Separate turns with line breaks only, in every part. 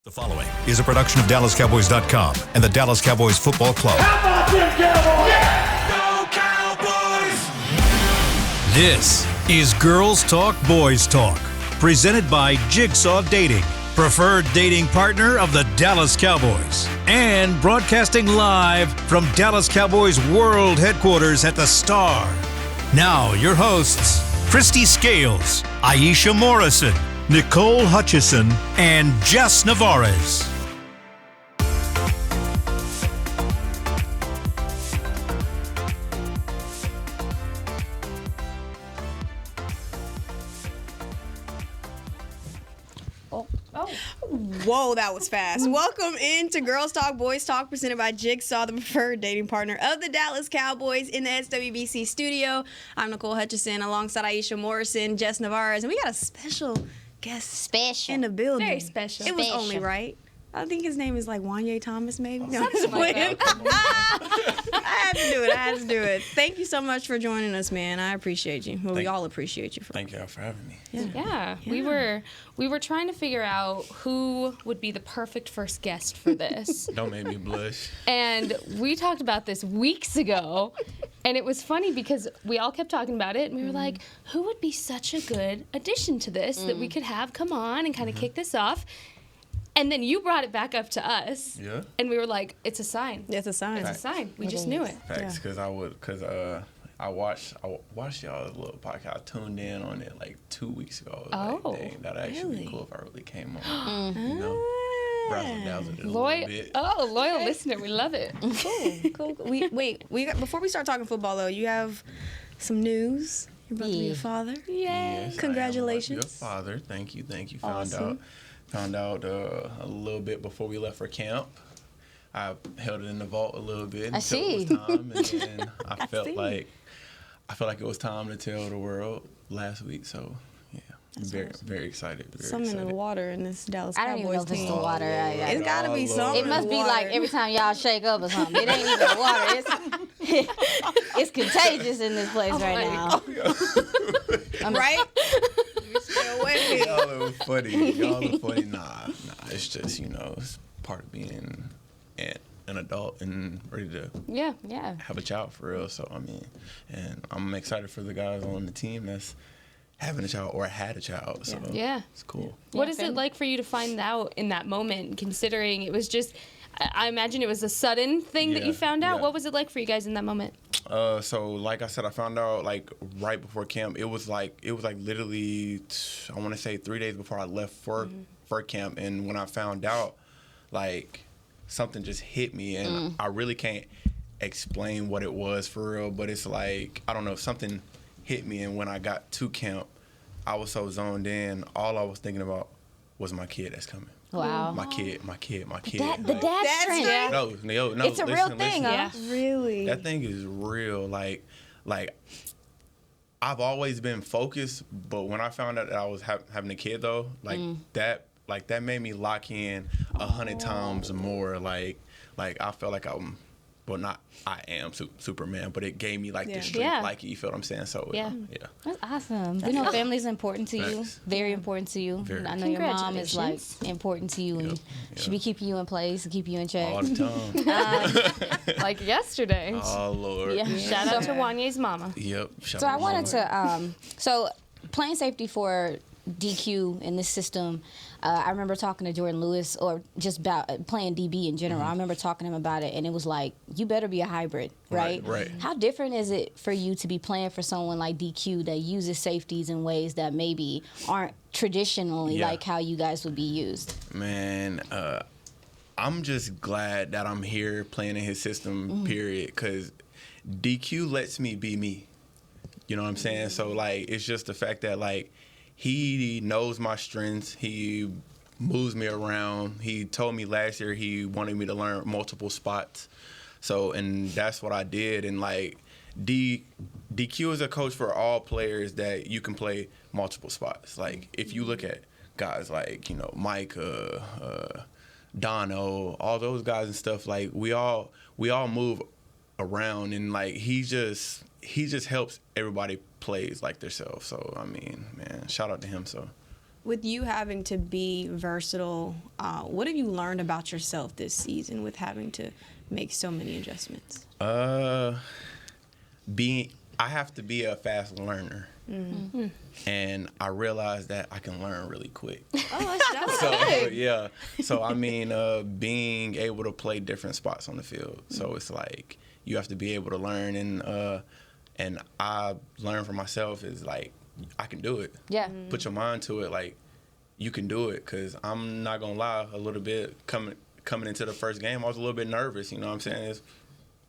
The following is a production of DallasCowboys.com and the Dallas Cowboys Football Club.
How about them Cowboys?
Yeah! Go Cowboys!
This is Girls Talk, Boys Talk, presented by Jigsaw Dating, preferred dating partner of the Dallas Cowboys, and broadcasting live from Dallas Cowboys World Headquarters at the Star. Now, your hosts, Christy Scales, Aisha Morrison, Nicole Hutchison, and Jess Navarez.
Whoa, that was fast. Welcome into Girls Talk, Boys Talk, presented by Jigsaw, the preferred dating partner of the Dallas Cowboys in the SWBC studio. I'm Nicole Hutchison alongside Aisha Morrison, Jess Navarez, and we got a special guest in the building.
Very special.
It was only right. I think his name is like Juanyeh Thomas, maybe. No,
Something like that.
I had to do it. Thank you so much for joining us, man. I appreciate you. Well, we all appreciate you.
Thank y'all for having me.
Yeah. We were trying to figure out who would be the perfect first guest for this.
Don't make me blush.
And we talked about this weeks ago, and it was funny because we all kept talking about it, and we were like, who would be such a good addition to this that we could have come on and kind of kick this off? And then you brought it back up to us.
Yeah.
And we were like, it's a sign.
It's a sign.
It's a sign. We just knew it.
Facts, because I watched y'all's little podcast. I tuned in on it like 2 weeks ago. I was like, dang, that'd actually be cool if I really came on. You know, razzle-dazzle it a little bit.
Loyal listener. We love it.
Cool. Before we start talking football, though, you have some news. You're about to be a father.
Yes,
Congratulations.
I am a father. Thank you.
Awesome.
Found out a little bit before we left for camp. I held it in the vault a little bit until it was time, and then I felt like it was time to tell the world last week. So yeah, very excited.
Something in the water in this Dallas Cowboys
I don't even know if it's the water.
It's got to be something.
It must be like every time y'all shake up or something. It ain't even the water. It's contagious in this place right now.
Right?
Y'all are funny. Nah. It's just, it's part of being an adult and ready to have a child for real. So, and I'm excited for the guys on the team that's having a child or had a child. So, it's cool.
What is it like for you to find out in that moment, considering it was just, I imagine it was a sudden thing that you found out? What was it like for you guys in that moment?
So like I said, I found out like right before camp. It was like literally, I want to say 3 days before I left for camp. And when I found out, like something just hit me, and I really can't explain what it was for real. But it's like, I don't know, something hit me. And when I got to camp, I was so zoned in. All I was thinking about was my kid that's coming.
Wow.
My kid.
The dad strength.
No.
It's a real thing, huh?
Really?
That thing is real. Like I've always been focused, but when I found out that I was having a kid, though, that made me lock in 100 times more. Like I felt like I am Superman, but it gave me like this strength, like, you feel what I'm saying? So yeah.
That's awesome. We know family's important to you, very important to you.
Very.
I know your mom is like important to you, and she be keeping you in place and keep you in check.
All the time.
Like yesterday.
Oh Lord.
Yeah.
Shout out to Juanyeh's mama.
Yep.
So I wanted to, so playing safety for DQ in this system, I remember talking to Jordan Lewis, or just about playing DB in general. I remember talking to him about it, and it was like, you better be a hybrid, right?
Right.
How different is it for you to be playing for someone like DQ that uses safeties in ways that maybe aren't traditionally like how you guys would be used?
Man, I'm just glad that I'm here playing in his system, period, because DQ lets me be me. You know what I'm saying? So, like, it's just the fact that, like, he knows my strengths. He moves me around. He told me last year he wanted me to learn multiple spots. So, and that's what I did. And, like, DQ is a coach for all players that you can play multiple spots. Like, if you look at guys like, Mike, Dono, all those guys and stuff, like, we all move around, and, like, he just helps everybody plays like themselves. So, man, shout out to him. So,
With you having to be versatile, what have you learned about yourself this season with having to make so many adjustments?
I have to be a fast learner. Mm-hmm. And I realized that I can learn really quick.
Oh, that's
So yeah. So I mean, being able to play different spots on the field. So it's like you have to be able to learn, and I learned for myself is like I can do it.
Yeah.
Put your mind to it, like you can do it. Cause I'm not gonna lie, a little bit coming into the first game, I was a little bit nervous. You know what I'm saying?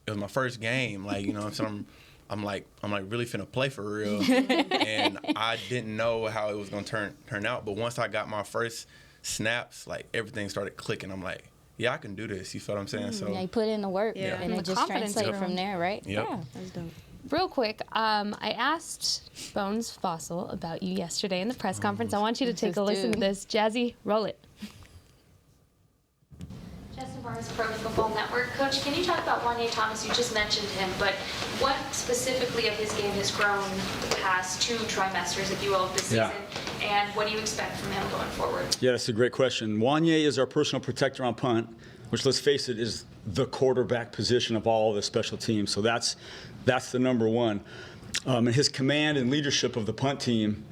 It was my first game. Like, you know what I'm saying? I'm like really finna play for real, and I didn't know how it was gonna turn out. But once I got my first snaps, like everything started clicking. I'm like, yeah, I can do this. You feel what I'm saying? So
Yeah, you put in the work,
Yeah.
and
The
it just
confidence
translates
from-
from there, right?
Yep.
Yeah.
That's dope.
Real quick, I asked Bones Fossil about you yesterday in the press conference. I want you to take a listen to this. Jazzy, roll it.
Justin Barnes, Pro Football Network. Coach, can you talk about Juanyeh Thomas? You just mentioned him, but what specifically of his game has grown the past 2 trimesters, if you will, of this
Yeah.
season? And what do you expect from him going forward?
Yeah, that's a great question. Juanyeh is our personal protector on punt, which, let's face it, is the quarterback position of all the special teams. So that's the number one. And his command and leadership of the punt team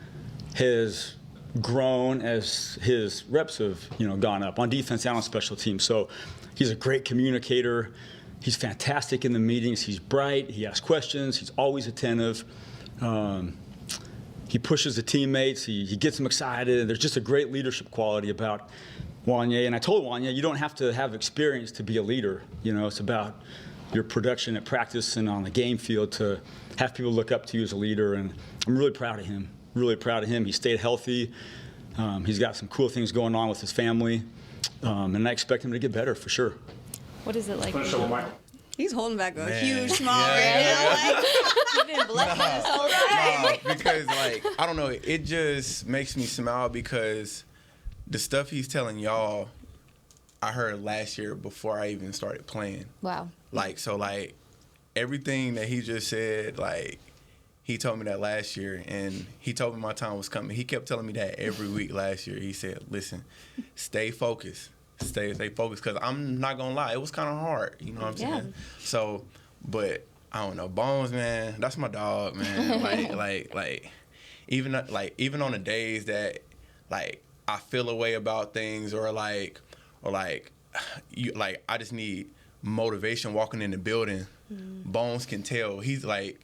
has grown as his reps have, gone up on defense and on special teams. So he's a great communicator. He's fantastic in the meetings. He's bright. He asks questions. He's always attentive. He pushes the teammates. He gets them excited. There's just a great leadership quality about Juanyeh. And I told Juanyeh, you don't have to have experience to be a leader. It's about your production at practice and on the game field to have people look up to you as a leader. And I'm really proud of him. Really proud of him. He stayed healthy. He's got some cool things going on with his family. And I expect him to get better for sure.
What is it like?
He's holding back a
Man.
huge smile
Yeah.
right now. Like, he's been blushing this whole time.
because like I don't know, it just makes me smile because the stuff he's telling y'all, I heard last year before I even started playing.
Wow.
Like everything that he just said, like he told me that last year, and he told me my time was coming. He kept telling me that every week last year. He said, "Listen, stay focused, stay focused," because I'm not gonna lie, it was kind of hard. You know what I'm saying? So, but I don't know, Bones, man, that's my dog, man. Even on the days that like I feel a way about things, or I just need motivation walking in the building. Bones can tell. He's like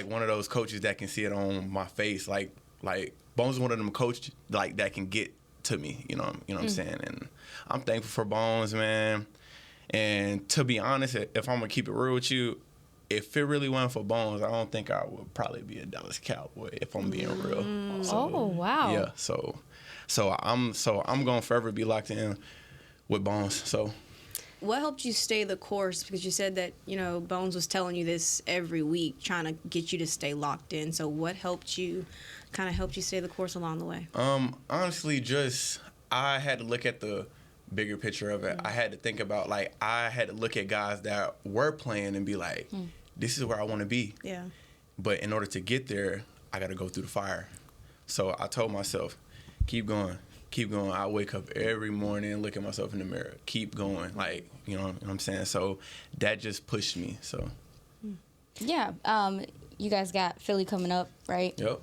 one of those coaches that can see it on my face. Like Bones is one of them coaches like that can get to me. You know what I'm saying? And I'm thankful for Bones, man. And to be honest, if I'm gonna keep it real with you, if it really wasn't for Bones, I don't think I would probably be a Dallas Cowboy, if I'm being real. So,
Oh, wow.
yeah. So I'm gonna forever be locked in with Bones. So.
What helped you stay the course? Because you said that, Bones was telling you this every week, trying to get you to stay locked in. So what helped you stay the course along the way?
Honestly, just I had to look at the bigger picture of it. I had to think about, I had to look at guys that were playing and be like, this is where I want to be.
Yeah.
But in order to get there, I got to go through the fire. So I told myself, keep going. I wake up every morning and look at myself in the mirror. Keep going. You know what I'm saying? So that just pushed me. So.
Yeah. You guys got Philly coming up, right?
Yep.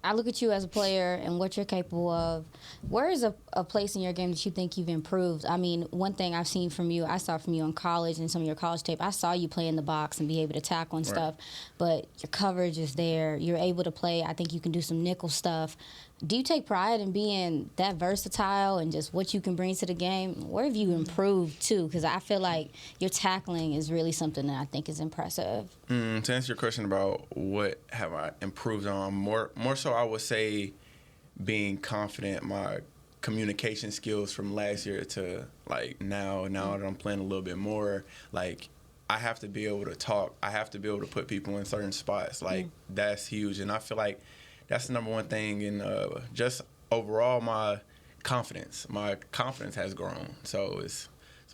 I look at you as a player and what you're capable of. Where is a place in your game that you think you've improved? I mean, one thing I've seen from you, I saw from you in college and some of your college tape, I saw you play in the box and be able to tackle and stuff, but your coverage is there. You're able to play. I think you can do some nickel stuff. Do you take pride in being that versatile and just what you can bring to the game? Where have you improved, too? Because I feel like your tackling is really something that I think is impressive.
To answer your question about what have I improved on, more so I would say being confident, my communication skills from last year to now that I'm playing a little bit more, I have to be able to talk. I have to be able to put people in certain spots. That's huge. And I feel like that's the number one thing. And just overall, my confidence has grown. So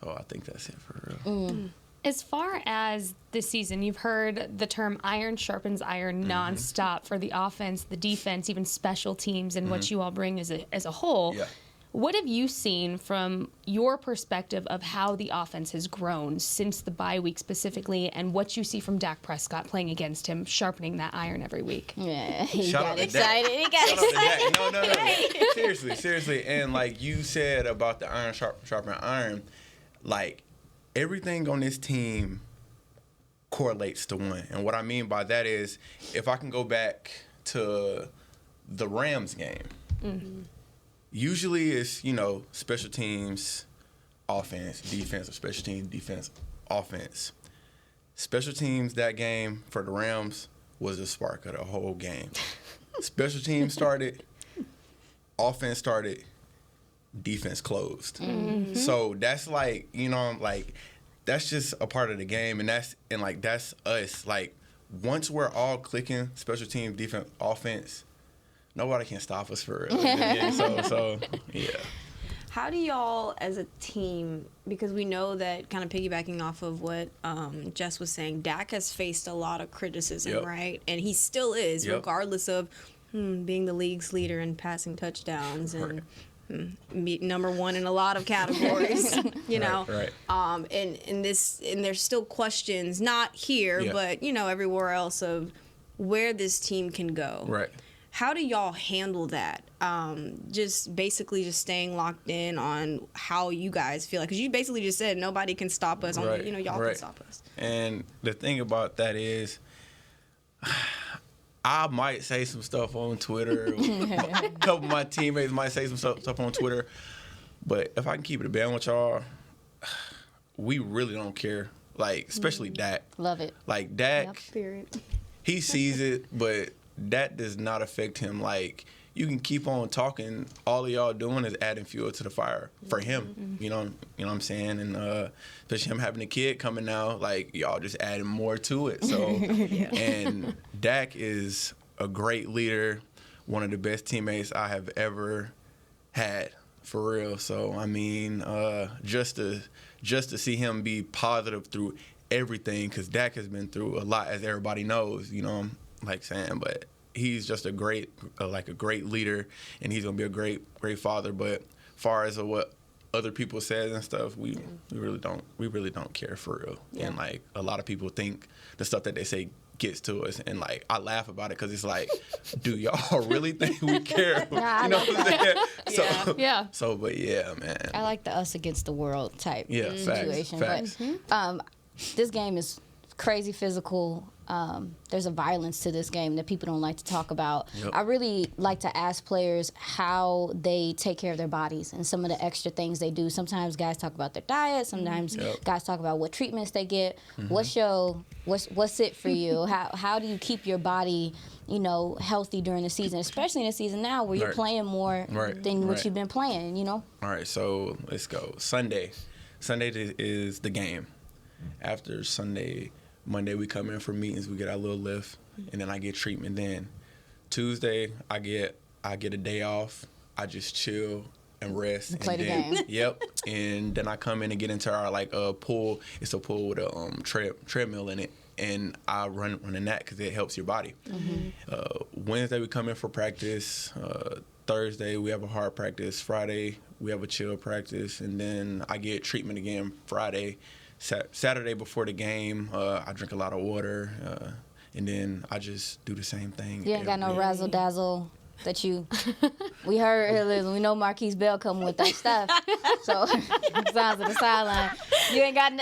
I think that's it for real.
As far as this season, you've heard the term iron sharpens iron nonstop for the offense, the defense, even special teams, and what you all bring as a whole.
Yeah.
What have you seen from your perspective of how the offense has grown since the bye week specifically, and what you see from Dak Prescott playing against him, sharpening that iron every week?
Yeah, he
Shout
got
out to
excited.
Dak.
He got
Shout out to
excited.
Dak. No. Seriously. And like you said about the iron sharpen iron, like everything on this team correlates to one. And what I mean by that is, if I can go back to the Rams game, usually it's, special teams, offense, defense, or special teams, defense, offense. Special teams that game for the Rams was the spark of the whole game. Special teams started, offense started, defense closed. So that's like, that's just a part of the game, and that's us. Like, once we're all clicking, special teams, defense, offense, nobody can stop us for real. Yeah.
How do y'all as a team, because we know that, kind of piggybacking off of what Jess was saying, Dak has faced a lot of criticism,
Yep.
right? And he still is,
Yep.
regardless of being the league's leader in passing touchdowns and number one in a lot of categories, know.
Right.
And there's still questions, not here,
Yeah.
but everywhere else, of where this team can go.
Right.
How do y'all handle that? Just staying locked in on how you guys feel. Because you basically just said nobody can stop us.
Right.
Y'all
Right.
can stop us.
And the thing about that is, I might say some stuff on Twitter. A couple of my teammates might say some stuff on Twitter. But if I can keep it a band with y'all, we really don't care. Like, especially Dak.
Love it.
Like, Dak,
Period.
he sees it, but that does not affect him. Like, you can keep on talking. All of y'all doing is adding fuel to the fire for him. You know what I'm saying? And especially him having a kid coming now, like, y'all just adding more to it. So, and Dak is a great leader, one of the best teammates I have ever had, for real. So, I mean, just to see him be positive through everything, because Dak has been through a lot, as everybody knows, like saying, but he's just a great leader, and he's gonna be a great father. But far as what other people says and stuff, we really don't care, for real. Yeah. And like, a lot of people think the stuff that they say gets to us, and like, I laugh about it, because it's like, do y'all really think we care?
Nah,
What I'm saying? So,
Yeah.
So, but yeah, man.
I like the us against the world type situation.
Facts.
But this game is crazy physical. There's a violence to this game that people don't like to talk about.
Yep.
I really like to ask players how they take care of their bodies and some of the extra things they do. Sometimes guys talk about their diet. Sometimes guys talk about what treatments they get. What's it for you? How do you keep your body, healthy during the season, especially in a season now where you're playing more than what you've been playing, All
right, so let's go. Sunday is the game. After Sunday, Monday we come in for meetings, we get our little lift, and then I get treatment. Then Tuesday I get a day off. I just chill and rest.
Play the game.
Yep. And then I come in and get into our pool. It's a pool with a treadmill in it, and I run in that because it helps your body. Wednesday we come in for practice. Thursday we have a hard practice. Friday we have a chill practice, and then I get treatment again Friday. Saturday before the game, I drink a lot of water, and then I just do the same thing.
You ain't got no razzle dazzle that we heard, we know Marquise Bell coming with that stuff. So, sounds of the sideline. You ain't got,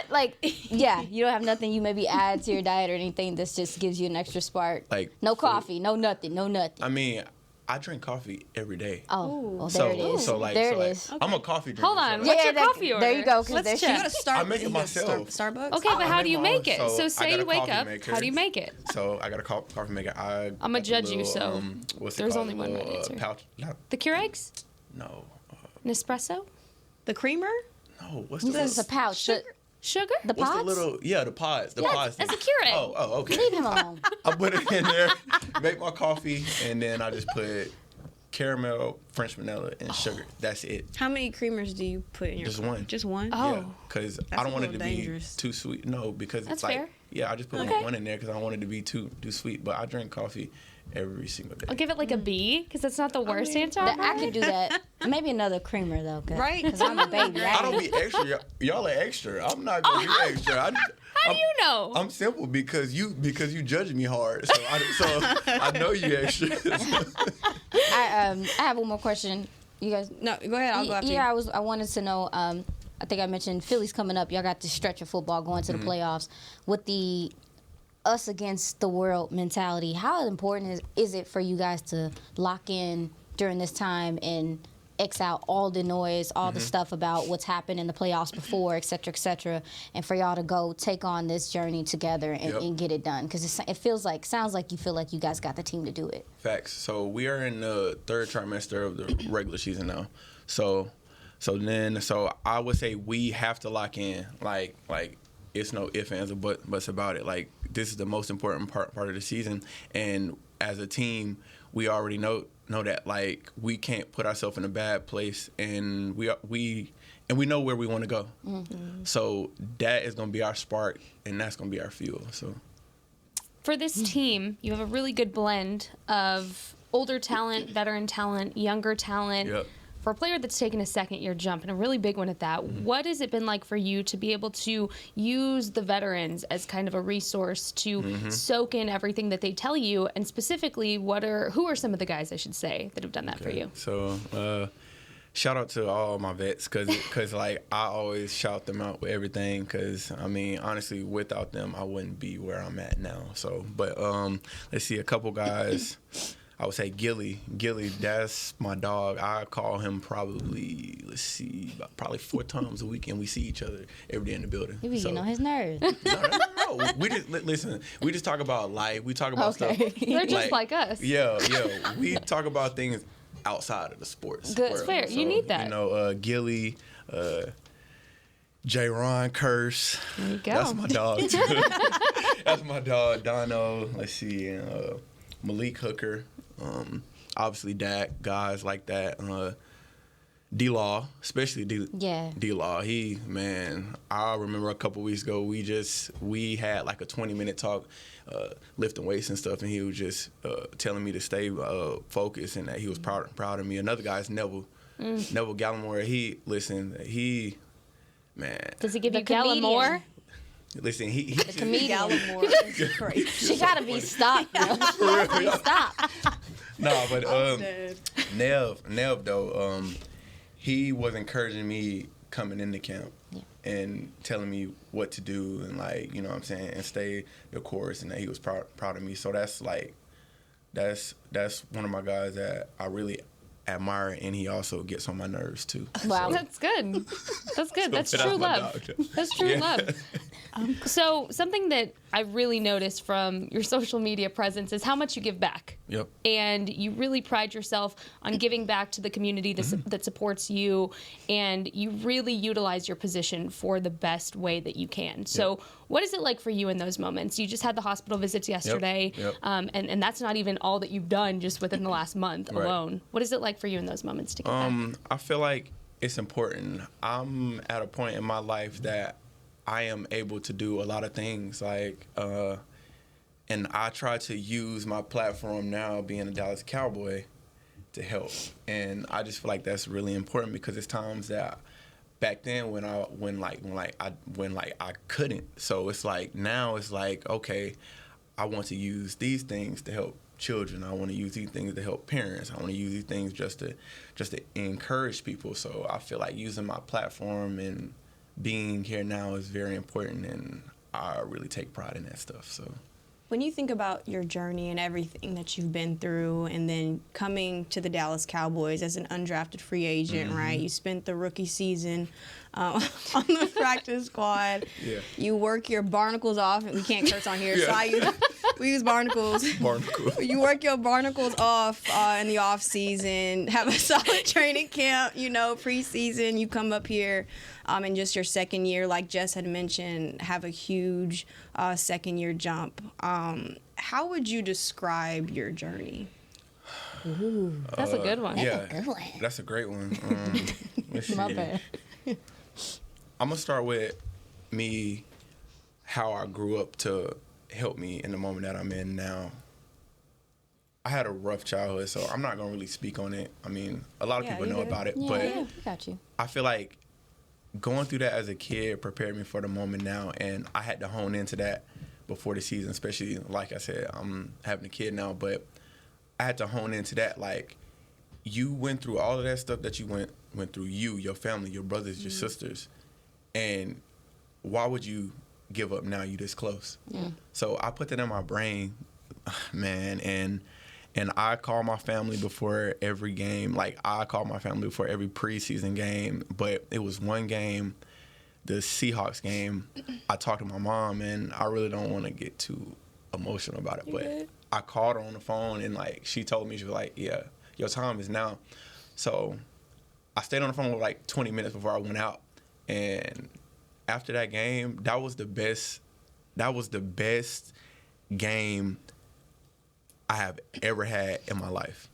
you don't have nothing you maybe add to your diet or anything that just gives you an extra spark.
Like,
no coffee, no nothing.
I mean, I drink coffee every day.
Oh, well, there it is.
There
it is.
I'm a coffee drinker.
Hold on.
So
What's your coffee order?
There you go.
Let's check.
I make it myself.
Starbucks?
Okay, but how do you make it?
So
So
I
say
got
you
a
wake
coffee
up.
maker.
How do you make it?
So I got a coffee maker.
I'm gonna judge you, so there's only one right answer.
Pouch.
The Keurigs?
No.
Nespresso?
The creamer?
No. What's the
This is a pouch.
Sugar?
The
What's
pods?
the little? Yeah, the pods. The pods.
That's a Keurig.
Oh, okay.
Leave him alone.
I put it in there, make my coffee, and then I just put caramel, French vanilla, and sugar. That's it.
How many creamers do you put in your
Just one.
Just one?
Oh.
Yeah, because I
That's
don't
a
want it
little
to
dangerous.
be too sweet. No, because
That's
it's like,
fair.
yeah, I just put
Okay.
one in there because I don't want it to be too sweet. But I drink coffee every single day.
I'll give it like a B because that's not the worst answer.
That-
I've
I
heard.
could do that. Maybe another creamer though,
Right?
Because I'm a baby.
I don't be extra. Y'all are extra. I'm not gonna be extra.
How do you know?
I'm simple because you judge me hard. So I know you extra.
I have one more question. You guys.
No, go ahead. I'll go after
Yeah,
you.
I wanted to know. I think I mentioned Philly's coming up. Y'all got the stretch of football going to the playoffs with the us against the world mentality. How important is it for you guys to lock in during this time and X out all the noise, all the stuff about what's happened in the playoffs before, et cetera, and for y'all to go take on this journey together and get it done? Because sounds like you feel like you guys got the team to do it.
Facts. So we are in the third trimester of the regular season now. So I would say we have to lock in. Like it's no ifs, ands, or buts about it. Like this is the most important part of the season, and as a team, we already know that like we can't put ourselves in a bad place, and we know where we want to go. So that is going to be our spark, and that's going to be our fuel. So
For this team, you have a really good blend of older talent, veteran talent, younger talent.
Yep.
For a player that's taken a second-year jump, and a really big one at that, what has it been like for you to be able to use the veterans as kind of a resource to soak in everything that they tell you, and specifically, who are some of the guys, I should say, that have done that for you?
So, shout out to all my vets, cause like I always shout them out with everything, cause I mean honestly, without them I wouldn't be where I'm at now. So, but let's see, a couple guys. I would say Gilly, that's my dog. I call him probably, probably 4 times a week, and we see each other every day in the building.
You be getting on his nerves.
No. We just listen. We just talk about life. We talk about stuff.
They're just like us.
Yeah. We talk about things outside of the sports.
Good. It's
world.
fair. You need that.
You know, Gilly, J-Ron Curse.
There you go.
That's my dog too. That's my dog. Dono. Let's see. And, Malik Hooker. Obviously Dak, guys like that. D-Law, especially D-Law. I remember a couple weeks ago we had like a 20-minute talk lifting weights and stuff, and he was just telling me to stay focused and that he was proud of me. Another guy's Neville Gallimore.
Does he give
The
you
comedian.
Gallimore?
Listen, he
The comedian.
Gallimore is crazy.
She gotta be stopped, bro. She gotta be stopped.
No, but Nev though, he was encouraging me coming into camp and telling me what to do and like, you know what I'm saying, and stay the course, and that he was proud of me. So that's one of my guys that I really admire, and he also gets on my nerves too.
Wow.
That's good. That's good. That's
that's
true
my
love.
dog.
That's true love. So something that I really noticed from your social media presence is how much you give back.
Yep.
And you really pride yourself on giving back to the community that supports you, and you really utilize your position for the best way that you can. So what is it like for you in those moments? You just had the hospital visits yesterday,
Yep.
and that's not even all that you've done just within the last month
Right.
alone. What is it like for you in those moments to give back?
I feel like it's important. I'm at a point in my life that I am able to do a lot of things, like, and I try to use my platform now, being a Dallas Cowboy, to help. And I just feel like that's really important, because it's times that back then when I couldn't. So it's like now it's like, okay, I want to use these things to help children. I want to use these things to help parents. I want to use these things just to encourage people. So I feel like using my platform and being here now is very important, and I really take pride in that stuff. So
When you think about your journey and everything that you've been through, and then coming to the Dallas Cowboys as an undrafted free agent, right? You spent the rookie season on the practice squad.
Yeah.
You work your barnacles off, and we can't curse on here, so we use barnacles. You work your barnacles off in the off season, have a solid training camp, preseason. You come up here in just your second year, like Jess had mentioned, have a huge second year jump. How would you describe your journey?
That's a good one.
Yeah,
Good one.
that's a great one. Let's
My
see.
bad.
I'm gonna start with me, how I grew up to help me in the moment that I'm in now. I had a rough childhood, so I'm not gonna really speak on it. I mean, a lot of
Yeah,
people
you
know
good.
about it,
Yeah,
but
I got you.
I feel like going through that as a kid prepared me for the moment now, and I had to hone into that before the season, especially, like I said, I'm having a kid now, but I had to hone into that. Like, you went through all of that stuff that you went through, your family, your brothers, your sisters, and why would you give up now? You this close. So I put that in my brain, man, and I call my family before every game. Like, I call my family before every preseason game, but it was one game, the Seahawks game. I talked to my mom, and I really don't want to get too emotional about it, but I called her on the phone, and like, she told me, she was like, yeah, your time is now. So I stayed on the phone for like 20 minutes before I went out, and after that game, that was the best game I have ever had in my life.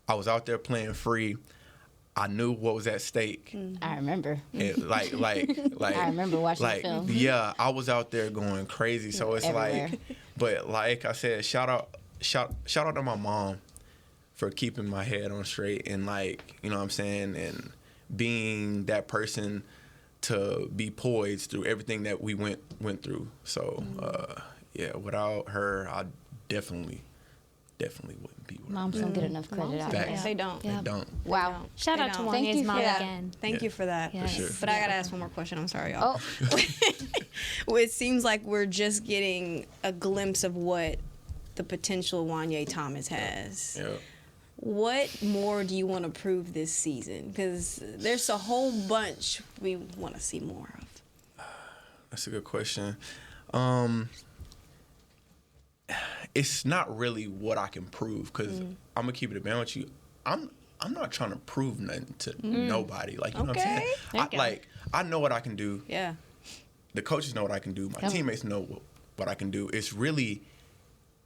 I was out there playing free. I knew what was at stake.
I remember.
Like
I remember watching the film.
Yeah, I was out there going crazy. So it's
Everywhere.
like, but like I said, shout out to my mom for keeping my head on straight, and like, you know what I'm saying, and being that person to be poised through everything that we went through. So yeah, without her, I definitely wouldn't be where
Moms don't get enough credit out
Facts.
there.
They don't.
I don't.
Wow.
Shout
They
out to
don't.
Thank you
Juanyeh's
for
mom
that.
again.
Thank you for that.
Yes.
sure.
But I gotta ask one more question. I'm sorry, y'all.
Oh,
Well, it seems like we're just getting a glimpse of what the potential Juanyeh Thomas has.
Yeah.
What more do you want to prove this season? Because there's a whole bunch we want to see more of.
That's a good question. It's not really what I can prove, because I'm gonna keep it a band with you. I'm not trying to prove nothing to nobody. Like, you know what I'm saying?
Okay.
I know what I can do.
Yeah.
The coaches know what I can do. My teammates know what I can do. It's really,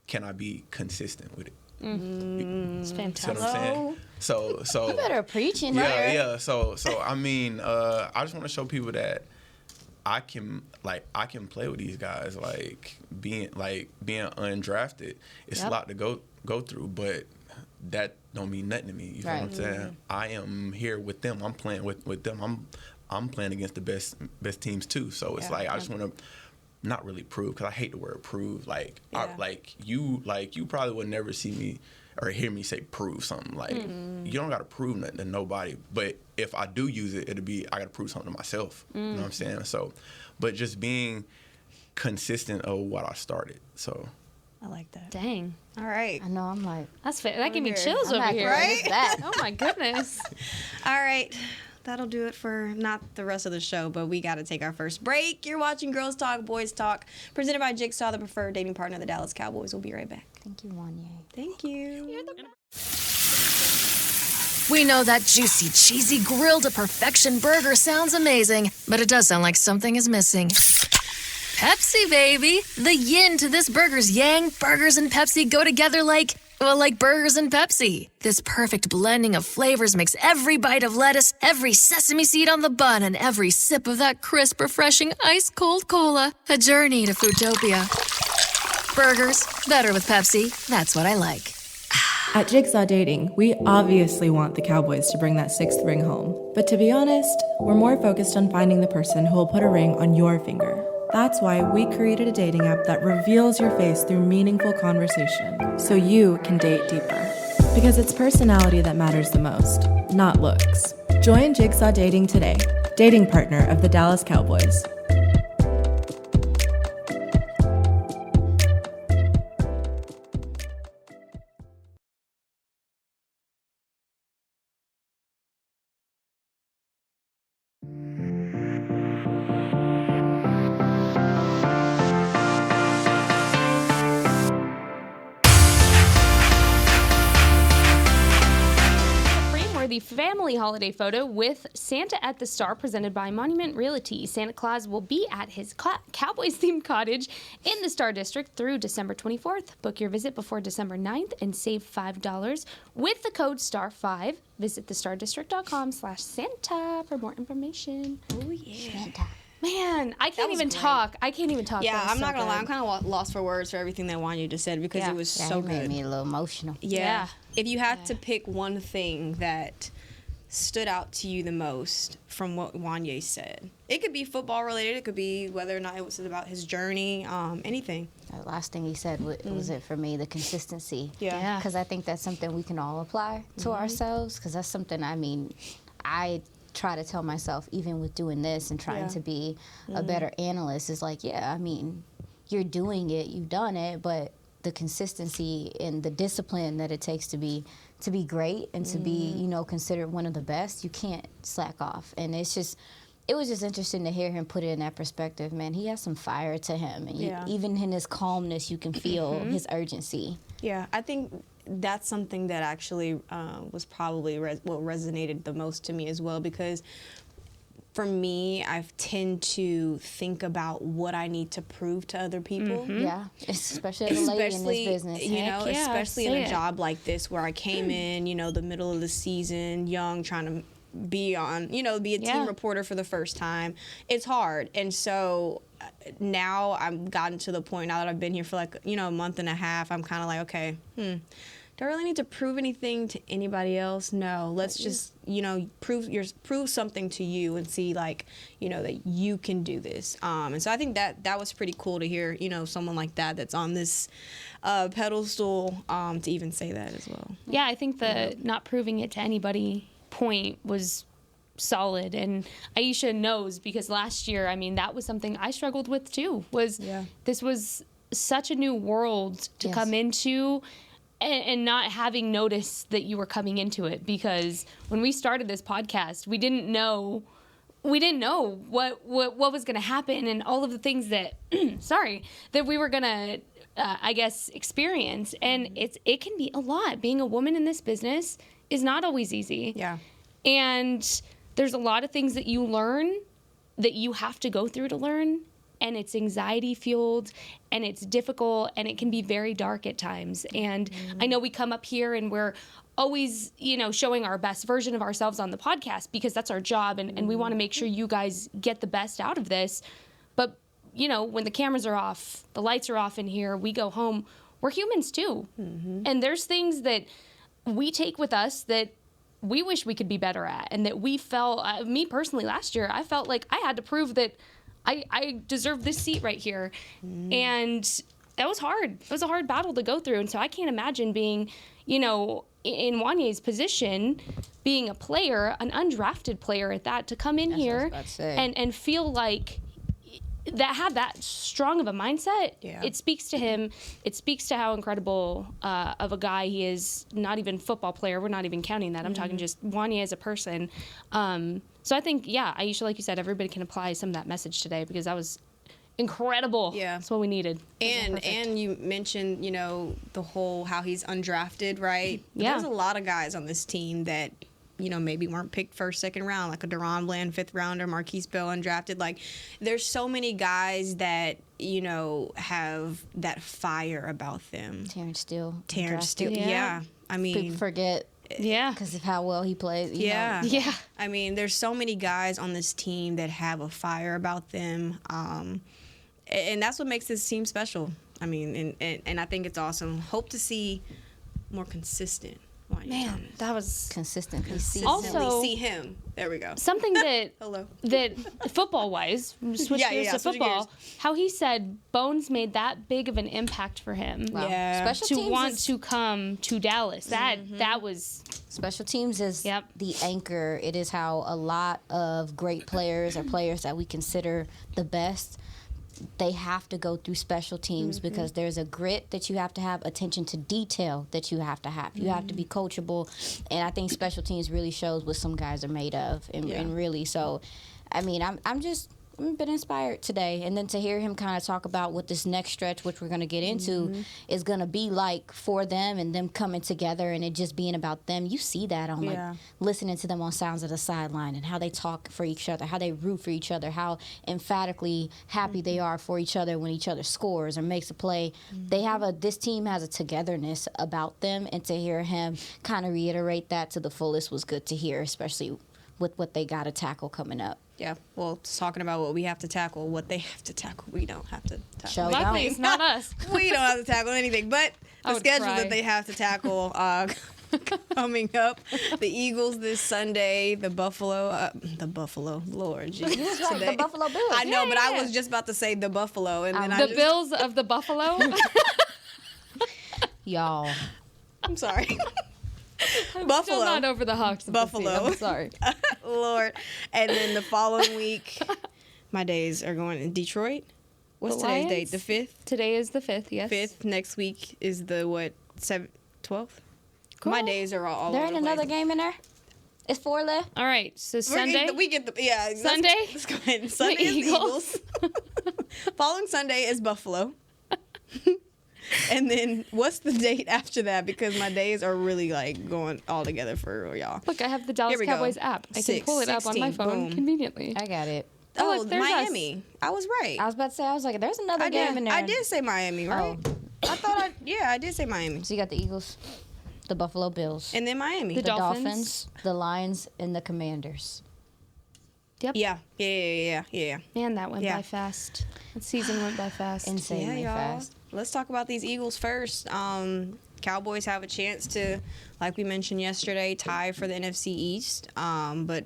can I be consistent with it?
It's
See what
fantastic.
I'm saying? So
you better preach in
yeah,
here.
yeah. So I mean, I just want to show people that I can play with these guys. Like, being undrafted, it's a lot to go through, but that don't mean nothing to me. You know what I'm saying? I am here with them. I'm playing with them. I'm playing against the best teams too. So it's like, I just want to not really prove, because I hate the word prove. Like, you probably would never see me or hear me say prove something. Like, you don't got to prove nothing to nobody. But if I do use it, it'll be, I got to prove something to myself. You know what I'm saying? So, but just being consistent of what I started. So.
I like that.
Dang.
All right.
I know. I'm like,
That's fair. That gave me
here.
chills
I'm
over
not
here.
gonna miss that.
Oh my goodness.
All right. That'll do it for not the rest of the show, but we got to take our first break. You're watching Girls Talk, Boys Talk, presented by Jigsaw, the preferred dating partner of the Dallas Cowboys. We'll be right back.
Thank you, Juanyeh.
Thank you.
We know that juicy, cheesy, grilled to perfection burger sounds amazing, but it does sound like something is missing. Pepsi, baby! The yin to this burger's yang. Burgers and Pepsi go together like burgers and Pepsi. This perfect blending of flavors makes every bite of lettuce, every sesame seed on the bun, and every sip of that crisp, refreshing, ice-cold cola a journey to Foodtopia. Burgers, better with Pepsi. That's what I like.
At Jigsaw Dating, we obviously want the Cowboys to bring that 6th ring home. But to be honest, we're more focused on finding the person who will put a ring on your finger. That's why we created a dating app that reveals your face through meaningful conversation, so you can date deeper. Because it's personality that matters the most, not looks. Join Jigsaw Dating today, dating partner of the Dallas Cowboys.
Frameworthy family holiday photo with Santa at the Star presented by Monument Realty. Santa Claus will be at his Cowboys-themed cottage in the Star District through December 24th. Book your visit before December 9th and save $5 with the code STAR5. Visit thestardistrict.com/Santa for more information.
Oh, yeah.
Santa.
Man, I can't even
great.
talk. I can't even talk.
Yeah,
That was
I'm
so
not gonna lie.
good.
I'm kind of lost for words for everything that Juanyeh just said because
Yeah.
it was
Yeah,
so
he made
good.
me a little emotional.
Yeah. If you had to pick one thing that stood out to you the most from what Juanyeh said, it could be football related. It could be whether or not it was about his journey, anything.
The last thing he said was it for me, the consistency.
Yeah.
Because I think that's something we can all apply to ourselves. Because that's something, I try to tell myself, even with doing this and trying to be a better analyst, is like, you're doing it, you've done it, but the consistency and the discipline that it takes to be great and to be, considered one of the best, you can't slack off. And it was just interesting to hear him put it in that perspective. Man, he has some fire to him. And even in his calmness, you can feel his urgency.
Yeah, I think that's something that actually was probably what resonated the most to me as well, because for me, I tend to think about what I need to prove to other people.
Yeah, especially as a lady in this business.
Especially in a job like this where I came in, the middle of the season, young, trying to be on, be a team reporter for the first time. It's hard. And so now I've gotten to the point, now that I've been here for a month and a half, I'm kind of like, okay, do I really need to prove anything to anybody else? No, let's just, prove something to you and see that you can do this. And so I think that was pretty cool to hear, someone like that's on this pedestal to even say that as well.
Yeah, I think the not proving it to anybody point was solid, and Aisha knows, because last year, that was something I struggled with too, this was such a new world to come into, and not having noticed that you were coming into it, because when we started this podcast, we didn't know what was going to happen and all of the things that that we were going to experience. And it can be a lot. Being a woman in this business is not always easy.
Yeah.
And there's a lot of things that you learn that you have to go through to learn, and it's anxiety fueled and it's difficult and it can be very dark at times. And I know we come up here and we're always, showing our best version of ourselves on the podcast because that's our job, and we want to make sure you guys get the best out of this. But, when the cameras are off, the lights are off in here, we go home, we're humans too. And there's things that we take with us that we wish we could be better at, and that we felt, me personally last year, I felt like I had to prove that I deserve this seat right here. And that was hard. It was a hard battle to go through. And so I can't imagine being, in Juanyeh's position, being a player, an undrafted player at that, to come in here and feel like have that strong of a mindset. Yeah. It speaks to him. It speaks to how incredible of a guy he is. Not even football player. We're not even counting that. I'm talking just Juanyeh as a person. So I think, Aisha, like you said, everybody can apply some of that message today, because that was incredible. Yeah. That's what we needed.
And you mentioned, the whole how he's undrafted, right? But there's a lot of guys on this team that maybe weren't picked first, second round, like a Deron Bland, 5th rounder, Marquise Bell, undrafted. Like, there's so many guys that, have that fire about them.
Terrence Steele.
Yeah.
People forget.
Yeah.
Because of how well he plays.
Yeah. There's so many guys on this team that have a fire about them. And that's what makes this team special. And I think it's awesome. Hope to see more consistent.
Man, that was
consistently
also
see him. There we go.
Something that that football wise, switch gears to football. How he said Bones made that big of an impact for him.
Wow. Yeah.
To want to come to Dallas. That was
special teams is the anchor. It is how a lot of great players or players that we consider the best, they have to go through special teams because there's a grit that you have to have, attention to detail that you have to have. You have to be coachable, and I think special teams really shows what some guys are made of, and really. So, I'm just been inspired today. And then to hear him kind of talk about what this next stretch, which we're going to get into, is going to be like for them and them coming together and it just being about them. You see that on like listening to them on Sounds of the Sideline and how they talk for each other, how they root for each other, how emphatically happy they are for each other when each other scores or makes a play. They have this team has a togetherness about them, and to hear him kind of reiterate that to the fullest was good to hear, especially with what they got to tackle coming up.
Yeah, well, talking about what we have to tackle, what they have to tackle, we don't have to tackle.
Luckily, it's not us.
We don't have to tackle anything, but the schedule
cry.
that they have to tackle coming up. The Eagles this Sunday, the Buffalo, Lord Jesus.
You was right, the Buffalo Bills.
I know, but I was just about to say the Buffalo, and then
The Bills of the Buffalo?
Y'all.
I'm sorry.
I'm
Buffalo.
still not over the Hawks.
Buffalo.
I'm sorry.
Lord. And then the following week, my days are going in Detroit. What's
The
today's
Lions?
date? The 5th?
Today is the 5th, yes.
5th. Next week is the, 12th?
Cool.
My days are all
There
over
ain't
the
another
place.
game in there? It's 4 left?
All right, so Sunday.
We get the, yeah.
Sunday?
Let's go ahead. Sunday is the Eagles. Following Sunday is Buffalo. And then what's the date after that? Because my days are really like going all together for y'all.
Look, I have the Dallas
Here we go.
Cowboys app. I can pull it up on my
16,
phone
boom.
conveniently.
I got it.
Oh,
Oh,
look, there's us.
Miami. I was right.
I was about to say, I was like, there's another game in there.
I did say Miami, right? I thought I did say Miami.
So you got the Eagles, the Buffalo Bills,
And then Miami.
The
the
Dolphins.
Dolphins, the Lions, and the Commanders.
Yep.
Yeah.
Man, that went
Yeah.
by fast. That season went by fast.
Insanely
y'all.
fast.
Let's talk about these Eagles first. Cowboys have a chance to, like we mentioned yesterday, tie for the NFC East. But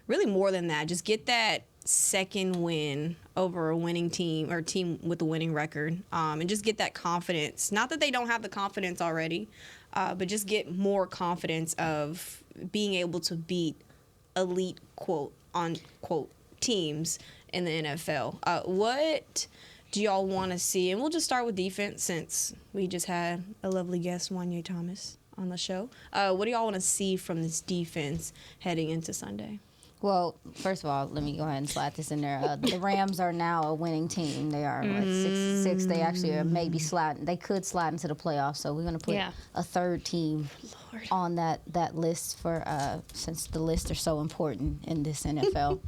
really more than that, just get that second win over a winning team or team with a winning record, and just get that confidence. Not that they don't have the confidence already, but just get more confidence of being able to beat elite quote unquote teams in the NFL. What do y'all want to see? And we'll just start with defense since we just had a lovely guest, Juanyeh Thomas, on the show. What do y'all want to see from this defense heading into Sunday?
Well, first of all, let me go ahead and slide this in there. The Rams are now a winning team. They are 6-6. They actually are maybe sliding. They could slide into the playoffs. So we're going to put a third team on that list for since the lists are so important in this NFL.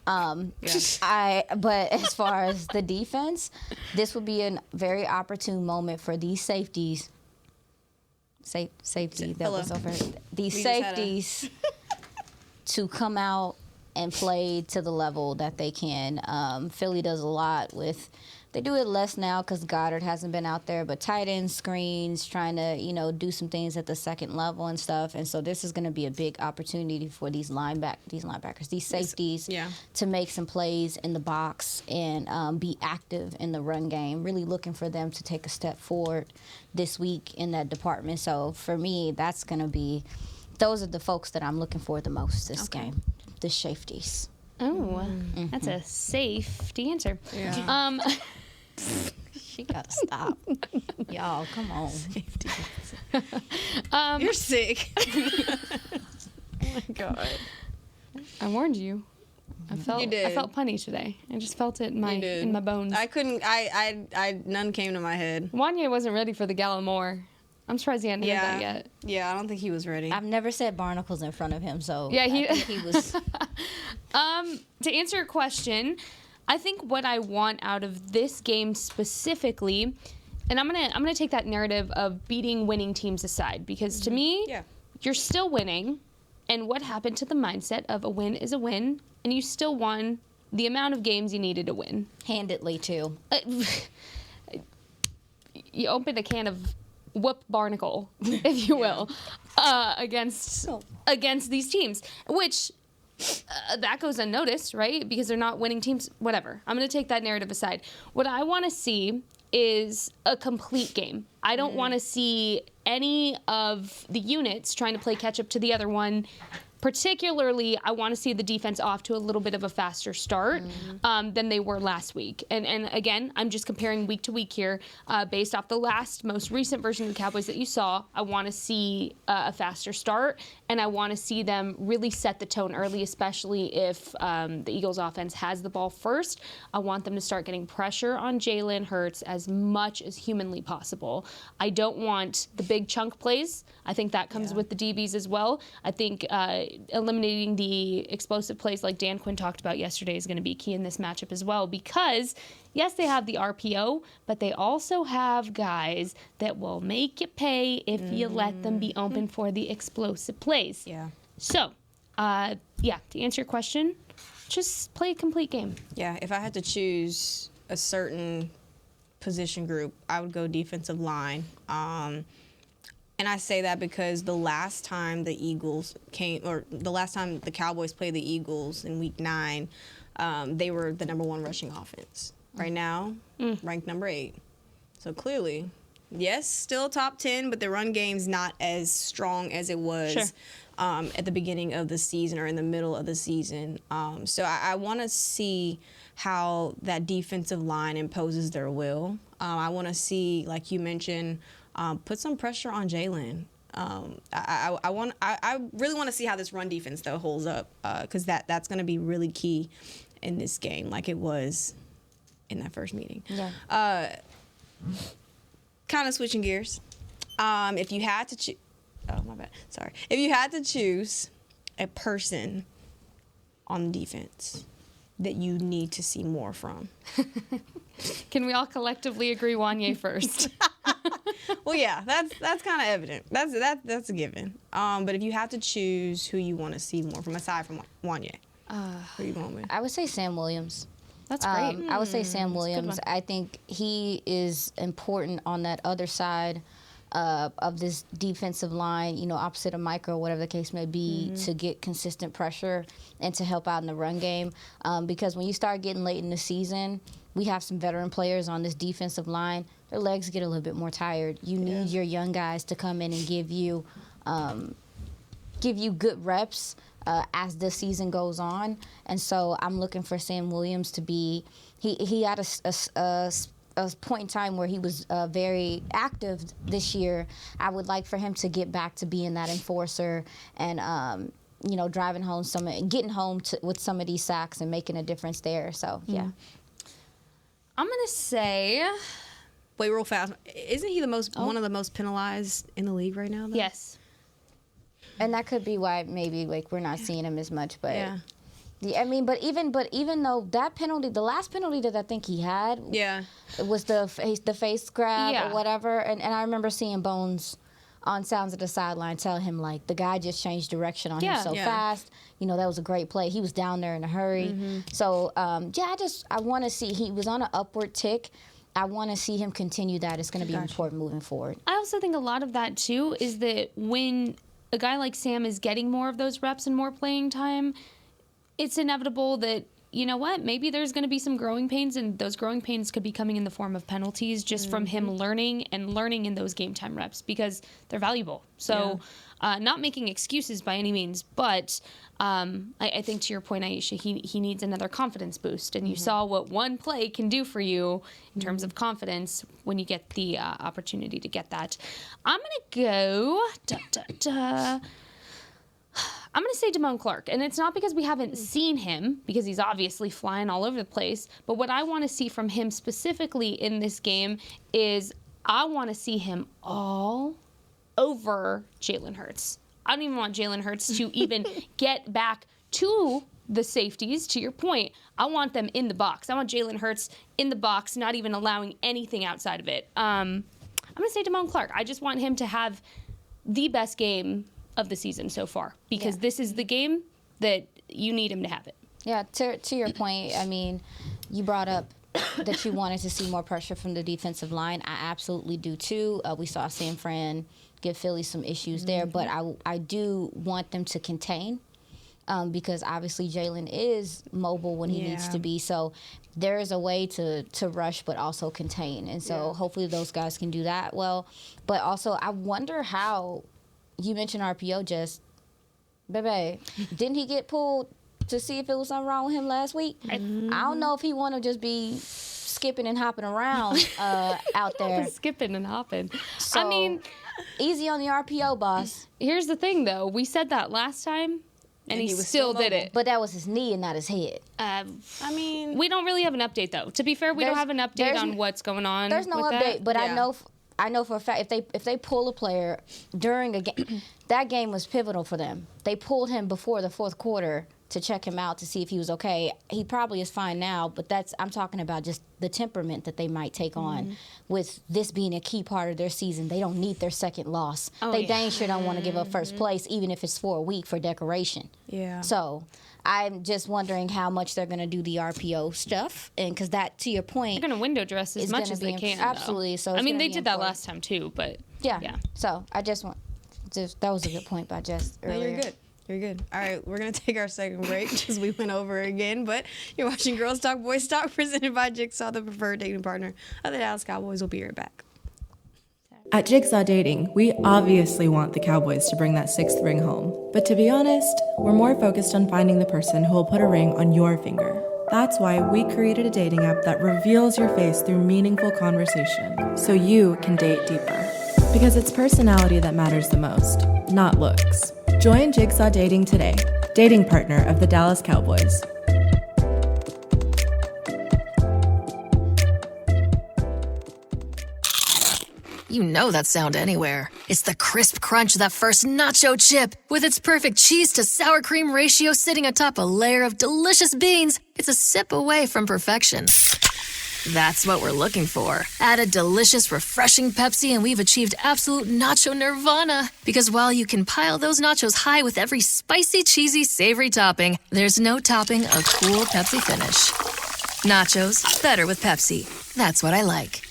But as far as the defense, this would be a very opportune moment for these safeties. Safety that was over. These safeties to come out and play to the level that they can. Philly does a lot with, they do it less now because Goddard hasn't been out there, but tight end screens, trying to, do some things at the second level and stuff. And so this is going to be a big opportunity for these linebackers, these safeties to make some plays in the box and be active in the run game. Really looking for them to take a step forward this week in that department. So for me, that's going to be, those are the folks that I'm looking for the most this game, the safeties.
Oh, that's a safety answer.
Yeah.
She got to stop. Y'all, come on.
You're sick. Oh, my God.
I warned you.
You did.
I felt punny today. I just felt it in my bones.
I couldn't, none came to my head.
Juanyeh wasn't ready for the Gallimore. I'm surprised he hadn't heard that yet.
Yeah, I don't think he was ready.
I've never said barnacles in front of him, so
Yeah,
I think he was.
To answer your question, I think what I want out of this game specifically, and I'm gonna take that narrative of beating winning teams aside, because to me, you're still winning, and what happened to the mindset of a win is a win, and you still won the amount of games you needed to win.
Handedly, too.
You opened a can of whoop barnacle, if you will, against these teams, which that goes unnoticed, right? Because they're not winning teams. Whatever. I'm going to take that narrative aside. What I want to see is a complete game. I don't want to see any of the units trying to play catch up to the other one particularly, I want to see the defense off to a little bit of a faster start than they were last week. And again, I'm just comparing week to week here. Based off the most recent version of the Cowboys that you saw, I want to see a faster start, and I want to see them really set the tone early, especially if the Eagles offense has the ball first. I want them to start getting pressure on Jalen Hurts as much as humanly possible. I don't want the big chunk plays. I think that comes with the DBs as well. I think eliminating the explosive plays like Dan Quinn talked about yesterday is going to be key in this matchup as well, because yes, they have the RPO, but they also have guys that will make you pay if you let them be open for the explosive plays.
Yeah.
So, to answer your question, just play a complete game.
Yeah, if I had to choose a certain position group, I would go defensive line. And I say that because the last time the Cowboys played the Eagles in Week 9, they were the number 1 rushing offense. Right now, ranked number 8. So clearly, yes, still top 10, but the run game's not as strong as it was at the beginning of the season or in the middle of the season. So I want to see how that defensive line imposes their will. I want to see, like you mentioned, put some pressure on Jalen. I really want to see how this run defense though holds up, because that's going to be really key in this game, like it was in that first meeting. Yeah. Kind of switching gears. If you had to choose, if you had to choose a person on the defense that you need to see more from.
Can we all collectively agree Juanyeh first?
Well, yeah, that's kind of evident. That's a given. But if you have to choose who you want to see more from, aside from Juanyeh, who are you going with?
I would say Sam Williams.
That's great.
I would say Sam Williams. I think he is important on that other side of this defensive line, opposite of Micah or whatever the case may be, to get consistent pressure and to help out in the run game. Because when you start getting late in the season, we have some veteran players on this defensive line. Their legs get a little bit more tired. You need your young guys to come in and give you good reps as the season goes on. And so I'm looking for Sam Williams to be. He had a point in time where he was very active this year. I would like for him to get back to being that enforcer and driving home getting home with some of these sacks and making a difference there. So yeah.
I'm gonna say.
Wait, real fast. Isn't he one of the most penalized in the league right now, though?
Yes.
And that could be why maybe we're not seeing him as much, but
yeah.
But even though that penalty, the last penalty that I think he had, was the face grab or whatever, and I remember seeing Bones on Sounds of the Sideline tell him the guy just changed direction on him so fast. That was a great play. He was down there in a hurry. So I want to see, he was on an upward tick. I want to see him continue that. It's going to be important moving forward.
I also think a lot of that too is that when a guy like Sam is getting more of those reps and more playing time, it's inevitable that, maybe there's going to be some growing pains, and those growing pains could be coming in the form of penalties just from him learning in those game time reps, because they're valuable. So not making excuses by any means, but I think to your point, Aisha, he needs another confidence boost. And you saw what one play can do for you in terms of confidence when you get the opportunity to get that. I'm going to go... I'm going to say Damone Clark, and it's not because we haven't seen him, because he's obviously flying all over the place, but what I want to see from him specifically in this game is I want to see him all over Jalen Hurts. I don't even want Jalen Hurts to even get back to the safeties, to your point. I want them in the box. I want Jalen Hurts in the box, not even allowing anything outside of it. I'm going to say Damone Clark. I just want him to have the best game of the season so far, because this is the game that you need him to have it.
Yeah, to your point, you brought up that you wanted to see more pressure from the defensive line. I absolutely do too. We saw San Fran give Philly some issues there, but I do want them to contain, because obviously Jalen is mobile when he needs to be. So there is a way to rush but also contain, and so hopefully those guys can do that well. But also I wonder how. You mentioned RPO, just Baby, didn't he get pulled to see if it was something wrong with him last week? I don't know if he want to just be skipping and hopping around out there.
Skipping and hopping.
So,
I mean,
easy on the RPO, boss.
here's the thing, though. We said that last time, and he still did it.
But that was his knee and not his head.
I mean,
We don't really have an update, though. To be fair, we don't have an update on what's going on.
There's no
with
update,
that.
but I know for a fact if they pull a player during a game, that game was pivotal for them. They pulled him before the fourth quarter to check him out to see if he was okay. He probably is fine now, but I'm talking about just the temperament that they might take on with this being a key part of their season. They don't need their second loss. They dang sure don't want to give up first place, even if it's for a week for decoration.
Yeah.
So I'm just wondering how much they're going to do the RPO stuff, and because that, to your point,
They're going to window dress as much as they can. Though.
Absolutely. So
I mean, they
it's gonna
did
be
that
important.
last time too, but
Yeah. So I that was a good point by Jess
no,
earlier.
you're good. You're good. All right, we're going to take our second break because we went over again. But you're watching Girls Talk, Boys Talk, presented by Jigsaw, the preferred dating partner of the Dallas Cowboys. We'll be right back.
At Jigsaw Dating, we obviously want the Cowboys to bring that 6th ring home. But to be honest, we're more focused on finding the person who will put a ring on your finger. That's why we created a dating app that reveals your face through meaningful conversation, so you can date deeper. Because it's personality that matters the most, not looks. Join Jigsaw Dating today, dating partner of the Dallas Cowboys.
You know that sound anywhere. It's the crisp crunch of that first nacho chip. With its perfect cheese to sour cream ratio sitting atop a layer of delicious beans, it's a sip away from perfection. That's what we're looking for. Add a delicious, refreshing Pepsi and we've achieved absolute nacho nirvana. Because while you can pile those nachos high with every spicy, cheesy, savory topping, there's no topping a cool Pepsi finish. Nachos, better with Pepsi. That's what I like.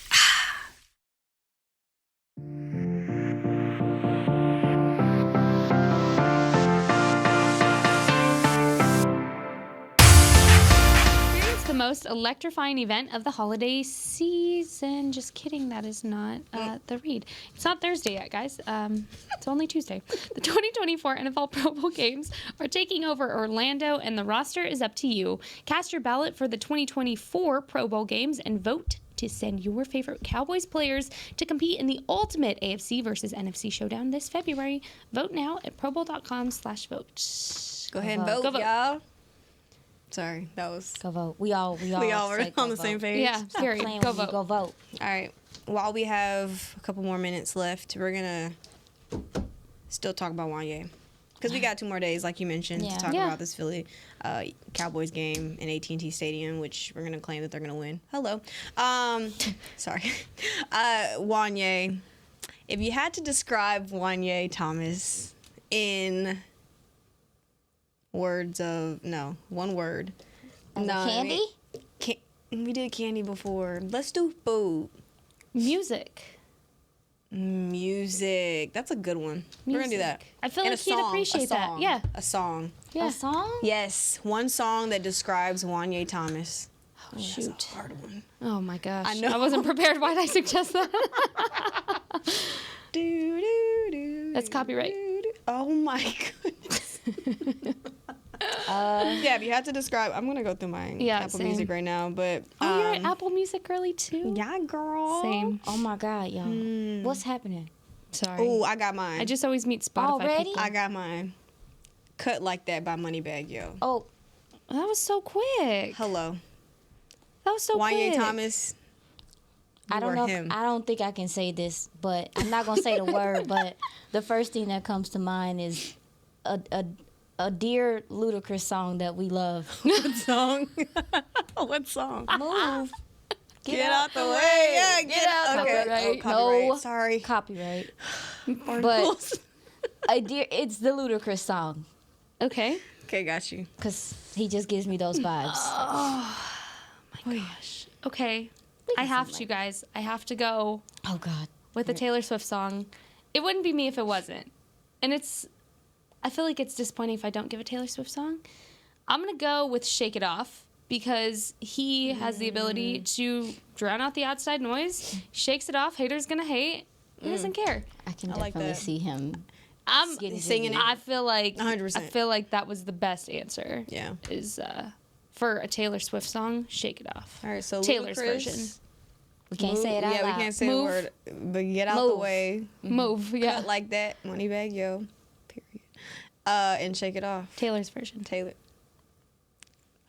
the most electrifying event of the holiday season. Just kidding, that is not the read. It's not Thursday yet, guys. It's only Tuesday. The 2024 NFL Pro Bowl games are taking over Orlando, and the roster is up to you. Cast your ballot for the 2024 Pro Bowl games and vote to send your favorite Cowboys players to compete in the ultimate AFC versus NFC showdown this February. Vote now at probowl.com/vote.
Go ahead and vote, y'all. Sorry, that was...
Go vote. We all
were on the same page.
Yeah, Gary, go vote.
Go vote.
All right. While we have a couple more minutes left, we're going to still talk about Juanyeh. Because we got 2 more days, like you mentioned, to talk about this Philly Cowboys game in AT&T Stadium, which we're going to claim that they're going to win. Hello. Sorry. Juanyeh. If you had to describe Juanyeh Thomas in... one word.
Candy?
We did candy before. Let's do food.
Music.
That's a good one. We're going to do that.
I feel
and
like he'd appreciate that. Yeah.
A song.
Yeah.
A song?
Yes. One song that describes Juanyeh Thomas.
Oh, shoot.
That's a hard one.
Oh, my gosh.
I know.
I wasn't prepared. Why did I suggest that? That's copyright.
Oh, my goodness. Yeah, if you had to describe, I'm gonna go through my Apple Music right now, but
you're an Apple Music girly too.
Yeah, girl.
Same.
Oh my God, y'all. What's happening?
Sorry.
Oh, I got mine.
I just always meet Spotify
Already?
people.
I got mine. Cut Like That by Moneybagg Yo.
Oh,
That was so quick.
Hello.
That was so quick.
Juanyeh Thomas.
I don't know.
Him.
I don't think I can say this, but I'm not gonna say the word. But the first thing that comes to mind is a dear Ludacris song that we love.
What song? What song?
Move.
Get out the way. Yeah, get out. Okay.
Copyright.
Copyright.
No.
Sorry.
Copyright. But it's the Ludacris song
Okay.
Okay, got you.
because he just gives me those vibes.
My gosh. Okay. I have to, guys. I have to go
Oh God.
with the Taylor Swift song. It wouldn't be me if it wasn't. And I feel like it's disappointing if I don't give a Taylor Swift song. I'm going to go with Shake It Off because he has the ability to drown out the outside noise. Shakes it off. Haters going to hate. He doesn't care.
I can
I like
definitely
that.
see him
I'm
singing it.
I feel like
100%.
I feel like that was the best answer.
Yeah.
Is for a Taylor Swift song, "Shake It Off."
All right, so
Taylor's
Ludacris,
version.
We can't say it out
Yeah,
loud.
we can't say
Move.
the word, but get out the
Move.
way.
Move, yeah.
Cut like that, money bag, yo. Period. And shake it off.
Taylor's version.
Taylor.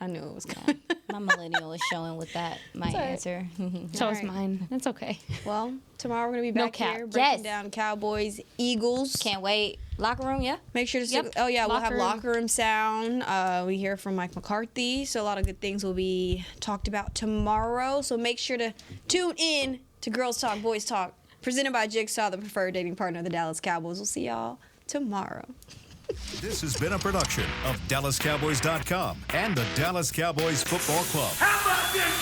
I knew it was coming.
My millennial is showing with that, my
all right.
answer.
So is
Alright.
mine. That's okay.
Well, tomorrow we're gonna be
No
back
cap.
here breaking
Yes.
down Cowboys, Eagles.
Can't wait. Locker room, yeah?
Make sure to
Yep.
oh yeah, we'll have
Locker room.
locker room sound. We hear from Mike McCarthy, so a lot of good things will be talked about tomorrow. So make sure to tune in to Girls Talk, Boys Talk, presented by Jigsaw, the preferred dating partner of the Dallas Cowboys. We'll see y'all tomorrow.
This has been a production of DallasCowboys.com and the Dallas Cowboys Football Club.
How about this,